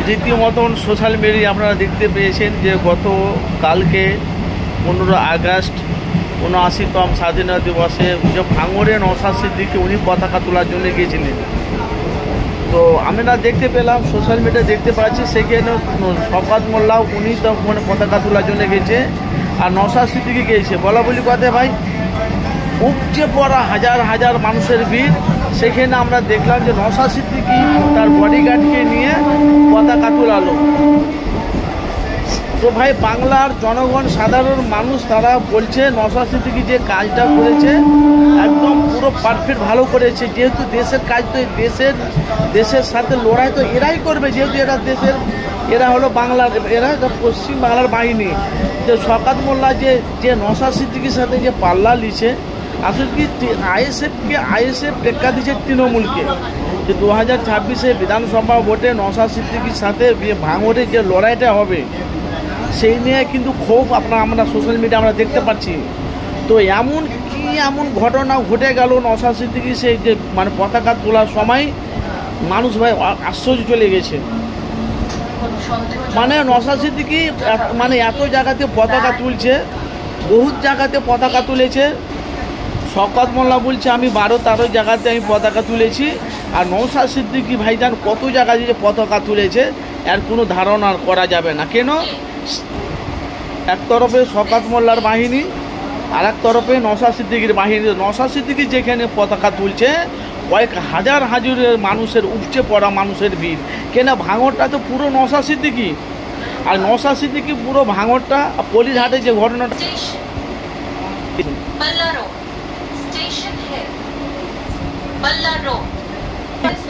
রীতিমতন social media আপনারা দেখতে পেয়েছেন যে গতকালকে 15 আগস্ট ৭৯তম স্বাধীনতা দিবসে যে ভাঙড়ে নওশাদ সিদ্দিকী উনি পতাকা তোলার জন্য গিয়েছিলেন। তো আমরা দেখতে পেলাম সোশ্যাল মিডিয়া দেখতে পাচ্ছি সেখানে শওকত মোল্লা উনি তো মানে পতাকা তোলার জন্য গেছে আর নওশাদ সিদ্দিকী গিয়েছে। বলা বলি কথা ভাই উপচে পড়া হাজার হাজার মানুষের ভিড়। সেখানে আমরা দেখলাম যে নওশাদ সিদ্দিকী তার বডিগার্ডকে নিয়ে পতাকা তোলালো। তো ভাই বাংলার জনগণ সাধারণ মানুষ তারা বলছে নওশাদ সিদ্দিকী যে কাজটা করেছে একদম পুরো পারফেক্ট ভালো করেছে, যেহেতু দেশের কাজ তো দেশের সাথে লড়াই তো এরাই করবে, যেহেতু এরা হলো বাংলার, এরা পশ্চিম বাংলার বাহিনী। যে শওকত মোল্লা যে নওশাদ সিদ্দিকীর সাথে যে পাল্লা লিছে, আসলে কি আইএসএফ টেক্কা দিচ্ছে তৃণমূলকে। যে 2026 বিধানসভা ভোটে নওশাদ সিদ্দিকীর সাথে ভাঙড়ে যে লড়াইটা হবে সেই নিয়ে কিন্তু ক্ষোভ আমরা সোশ্যাল মিডিয়া আমরা দেখতে পাচ্ছি। তো এমন ঘটনা ঘটে গেল নওশাদ সিদ্দিকী সেই যে মানে পতাকা তোলার সময় মানুষ ভাই আশ্চর্য চলে গেছে। মানে নওশাদ সিদ্দিকী মানে এত জায়গাতে পতাকা তুলছে, বহুত জায়গাতে পতাকা তুলেছে। শওকত মোল্লা বলছে আমি 12-13 জায়গাতে আমি পতাকা তুলেছি, আর নওশাদ সিদ্দিকী ভাইজান কত জায়গায় যে পতাকা তুলেছে এর কোনো ধারণা করা যাবে না। কেন এক তরফে শওকত মোল্লার বাহিনী আর এক তরফে নওশাদ সিদ্দিকীর বাহিনী। নওশাদ সিদ্দিকী যেখানে পতাকা তুলছে কয়েক হাজার মানুষের উপচে পড়া মানুষের ভিড়। কেন ভাঙড়টা তো পুরো নওশাদ সিদ্দিকী, আর নওশাদ সিদ্দিকী পুরো ভাঙড়টা পলিরহাটে যে ঘটনাটা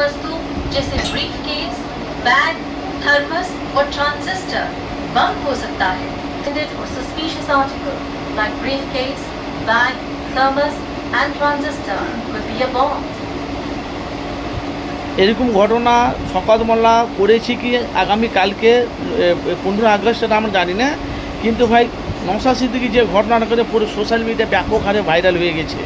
वस्तु जैसे ब्रीफकेस, बैग, थर्मस और ट्रांजिस्टर बम हो सकता है। और suspicious article like briefcase, bag, thermos and transistor could be a bomb. এরকম ঘটনা শওকত মোল্লা করেছি কি আগামী কালকে 15 আগস্ট সেটা আমরা জানি না, কিন্তু ভাই নওশাদ সিদ্দিকী যে ঘটনাটা করে পুরো সোশ্যাল মিডিয়া ব্যাপক হারে ভাইরাল হয়ে গেছে।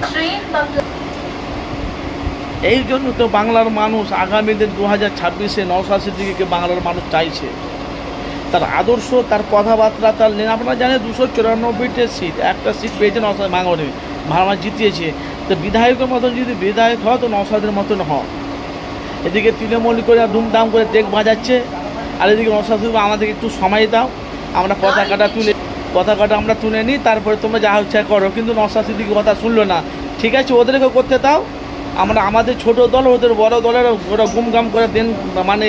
এই জন্য তো বাংলার মানুষ আগামী দিন 2026 নওশাদ সিদ্দিকীকে বাংলার মানুষ চাইছে। তার আদর্শ, তার কথাবার্তা, তার আপনারা জানেন 294টা সিট, একটা সিট পেয়েছে নওশাদ ভাঙড়ে, ভাড়া জিতিয়েছে। তো বিধায়কের মতন যদি বিধায়ক হয় তো নওশাদের মতন হয়। এদিকে তৃণমূল করে ধুমধাম করে দেখ বাজাচ্ছে, আর এদিকে নওশাদ সিদ্দিকী আমাদেরকে একটু সময় দাও, আমরা পতাকাটা আমরা তুলে নিই, তারপরে তোমরা যা হচ্ছে করো। কিন্তু নওশাদ সিদ্দিকী কথা শুনলো না। ঠিক আছে, ওদেরকে করতে দাও, আমরা আমাদের ছোট দল ওদের বড় দলের ওরা গুমগাম করে দেন মানে